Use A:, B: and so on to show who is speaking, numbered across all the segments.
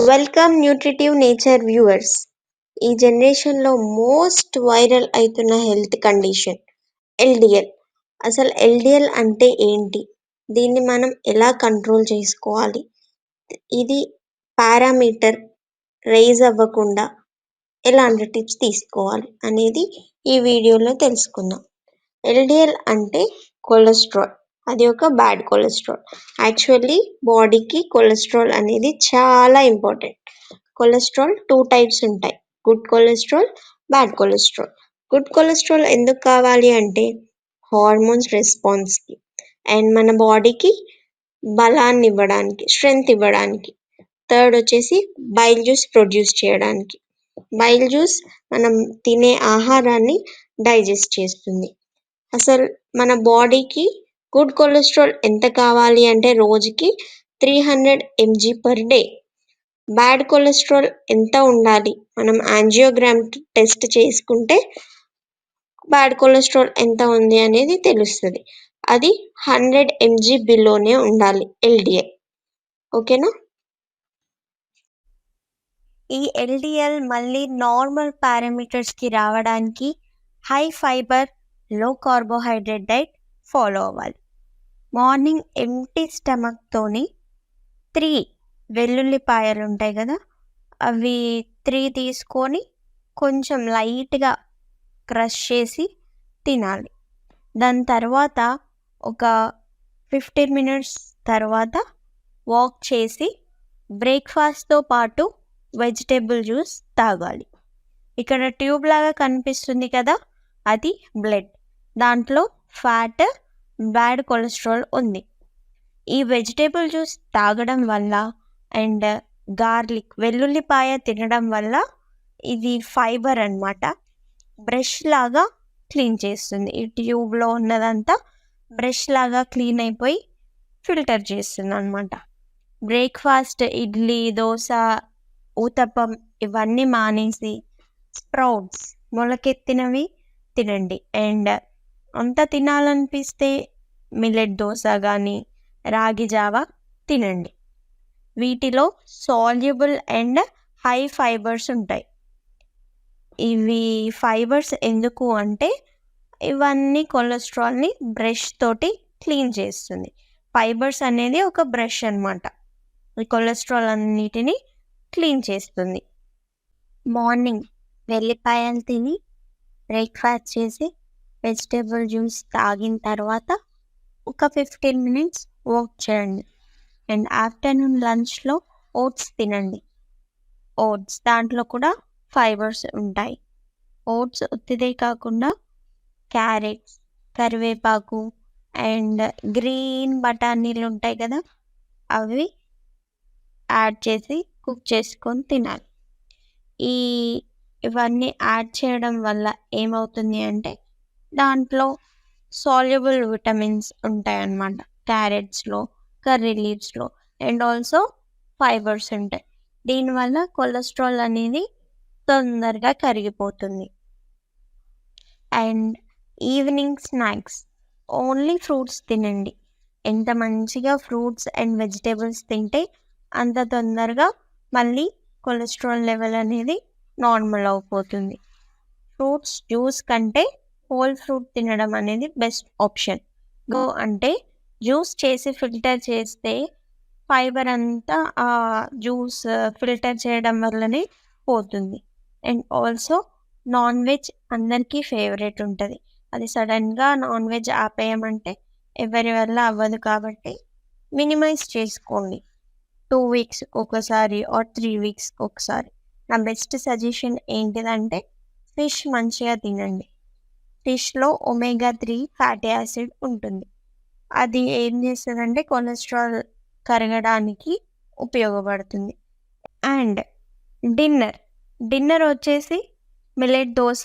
A: Welcome nutritive nature viewers. ఈ జనరేషన్లో most viral అవుతున్న హెల్త్ కండిషన్ ఎల్డిఎల్. అసలు ఎల్డిఎల్ అంటే ఏంటి? దీన్ని మనం ఎలా కంట్రోల్ చేసుకోవాలి? ఇది పారామీటర్ రైజ్ అవ్వకుండా ఎలాంటి టిప్స్ తీసుకోవాలి అనేది ఈ వీడియోలో తెలుసుకుందాం. ఎల్డిఎల్ అంటే కొలెస్ట్రాల్. అది ఒక బ్యాడ్ కొలెస్ట్రాల్. యాక్చువల్లీ బాడీకి కొలెస్ట్రాల్ అనేది చాలా ఇంపార్టెంట్. కొలెస్ట్రాల్ 2 టైప్స్ ఉంటాయి, good cholesterol, bad cholesterol. Good cholesterol ఎందుకు కావాలి అంటే హార్మోన్స్ రెస్పాన్స్కి అండ్ మన బాడీకి బలాన్ని ఇవ్వడానికి, స్ట్రెంగ్త్ ఇవ్వడానికి. థర్డ్ వచ్చేసి బైల్ జ్యూస్ ప్రొడ్యూస్ చేయడానికి. బైల్ జ్యూస్ మనం తినే ఆహారాన్ని డైజెస్ట్ చేస్తుంది. అసలు మన బాడీకి గుడ్ కొలెస్ట్రాల్ ఎంత కావాలి అంటే రోజుకి 300 mg per day. Bad cholesterol ఎంత ఉండాలి? మనం యాంజియోగ్రామ్ టెస్ట్ చేసుకుంటే బ్యాడ్ కొలెస్ట్రాల్ ఎంత ఉంది అనేది తెలుస్తుంది. అది 100 mg బిలోనే ఉండాలి ఎల్డిఎల్. ఓకేనా?
B: ఈ ఎల్డిఎల్ మళ్ళీ నార్మల్ పారామీటర్స్కి రావడానికి హై ఫైబర్, లో కార్బోహైడ్రేట్ డైట్ ఫాలో అవ్వాలి. మార్నింగ్ ఎంటీ స్టమక్తోని 3 వెల్లుల్లిపాయలు ఉంటాయి కదా, అవి 3 తీసుకొని కొంచెం లైట్గా క్రష్ చేసి తినాలి. దాని తర్వాత ఒక 15 minutes తర్వాత వాక్ చేసి బ్రేక్ఫాస్ట్తో పాటు వెజిటేబుల్ జ్యూస్ తాగాలి. ఇక్కడ ట్యూబ్ లాగా కనిపిస్తుంది కదా, అది బ్లడ్. దాంట్లో ఫ్యాట్, బ్యాడ్ కొలెస్ట్రాల్ ఉంది. ఈ వెజిటేబుల్ జ్యూస్ తాగడం వల్ల అండ్ గార్లిక్, వెల్లుల్లిపాయ తినడం వల్ల ఇది ఫైబర్ అన్నమాట, బ్రష్ లాగా క్లీన్ చేస్తుంది. ఈ ట్యూబ్లో ఉన్నదంతా బ్రష్ లాగా క్లీన్ అయిపోయి ఫిల్టర్ చేస్తుంది అన్నమాట. బ్రేక్ఫాస్ట్ ఇడ్లీ, దోశ, ఊతప్పం ఇవన్నీ మానేసి స్ప్రౌట్స్, మొలకెత్తినవి తినండి. అండ్ అంత తినాలనిపిస్తే మిల్లెట్ దోశ కానీ రాగి జావా తినండి. వీటిలో సాల్యుబుల్ అండ్ హై ఫైబర్స్ ఉంటాయి. ఇవి ఫైబర్స్ ఎందుకు అంటే ఇవన్నీ కొలెస్ట్రాల్ని బ్రష్ తోటి క్లీన్ చేస్తుంది. ఫైబర్స్ అనేది ఒక బ్రష్ అన్నమాట, ఈ కొలెస్ట్రాల్ అన్నిటిని క్లీన్ చేస్తుంది. మార్నింగ్ వెల్లిపాయలు తిని బ్రేక్ఫాస్ట్ చేసి వెజిటేబుల్ జ్యూస్ తాగిన తర్వాత ఒక 15 minutes వాక్ చేయండి. అండ్ ఆఫ్టర్నూన్ లంచ్లో ఓట్స్ తినండి. ఓట్స్ దాంట్లో కూడా ఫైబర్స్ ఉంటాయి. ఓట్స్ ఉత్తిదే కాకుండా క్యారెట్స్, కరివేపాకు అండ్ గ్రీన్ బఠానీలు ఉంటాయి కదా, అవి యాడ్ చేసి కుక్ చేసుకొని తినాలి. ఇవన్నీ యాడ్ చేయడం వల్ల ఏమవుతుంది అంటే దాంట్లో సాల్యుబుల్ విటమిన్స్ ఉంటాయన్నమాట, క్యారెట్స్లో, కర్రీ లీవ్స్లో. అండ్ ఆల్సో ఫైబర్స్ ఉంటాయి. దీనివల్ల కొలెస్ట్రాల్ అనేది తొందరగా కరిగిపోతుంది. And evening snacks only fruits తినండి. ఎంత మంచిగా ఫ్రూట్స్ అండ్ వెజిటేబుల్స్ తింటే అంత తొందరగా మళ్ళీ కొలెస్ట్రాల్ లెవెల్ అనేది నార్మల్ అయిపోతుంది. ఫ్రూట్స్ జ్యూస్ కంటే హోల్ ఫ్రూట్ తినడం అనేది బెస్ట్ ఆప్షన్. అంటే జ్యూస్ చేసి ఫిల్టర్ చేస్తే ఫైబర్ అంతా ఆ జ్యూస్ ఫిల్టర్ చేయడం వల్లనే పోతుంది. అండ్ ఆల్సో నాన్ వెజ్ అందరికీ ఫేవరెట్ ఉంటుంది. అది సడన్గా నాన్ వెజ్ ఆపేయమంటే ఎవరి వల్ల అవ్వదు, కాబట్టి మినిమైజ్ చేసుకోండి. 2 weeks ఒకసారి ఆర్ 3 weeks ఒకసారి. నా బెస్ట్ సజెషన్ ఏంటిదంటే ఫిష్ మంచిగా తినండి. ఫిష్లో ఒమేగా 3 ఫ్యాటీ యాసిడ్ ఉంటుంది. అది ఏం చేస్తుందంటే కొలెస్ట్రాల్ కరగడానికి ఉపయోగపడుతుంది. అండ్ డిన్నర్ వచ్చేసి మిల్లెట్ దోశ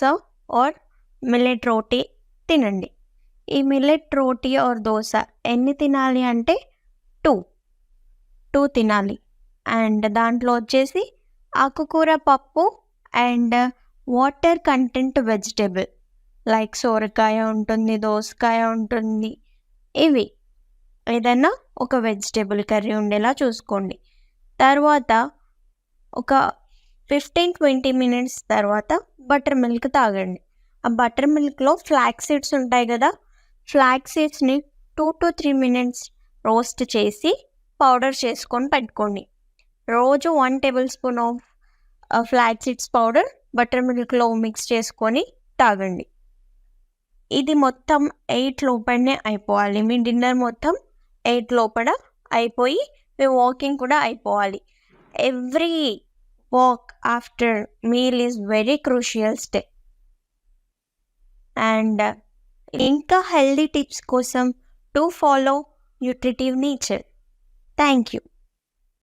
B: ఆర్ మిల్లెట్ రోటీ తినండి. ఈ మిల్లెట్ రోటీ ఆర్ దోశ ఎన్ని తినాలి అంటే 2 తినాలి. అండ్ దాంట్లో వచ్చేసి ఆకుకూర, పప్పు and water content vegetable like సోరకాయ ఉంటుంది, దోసకాయ ఉంటుంది. ఇవి ఏదైనా ఒక వెజిటేబుల్ కర్రీ ఉండేలా చూసుకోండి. తర్వాత ఒక 15-20 మినిట్స్ తర్వాత బటర్ మిల్క్ తాగండి. ఆ బటర్ మిల్క్లో ఫ్లాక్స్ సీడ్స్ ఉంటాయి కదా, ఫ్లాక్స్ సీడ్స్ని 2-3 మినిట్స్ రోస్ట్ చేసి పౌడర్ చేసుకొని పెట్టుకోండి. రోజు 1 tablespoon of flax seeds powder butter మిల్క్లో మిక్స్ చేసుకొని తాగండి. ఇది మొత్తం 8 లోపలనే అయిపోవాలి. మీ డిన్నర్ మొత్తం 8 లోపల అయిపోయి మీ వాకింగ్ కూడా అయిపోవాలి. Every walk after meal is very crucial step. And ఇంకా హెల్దీ టిప్స్ కోసం to follow nutritive nature. Thank you.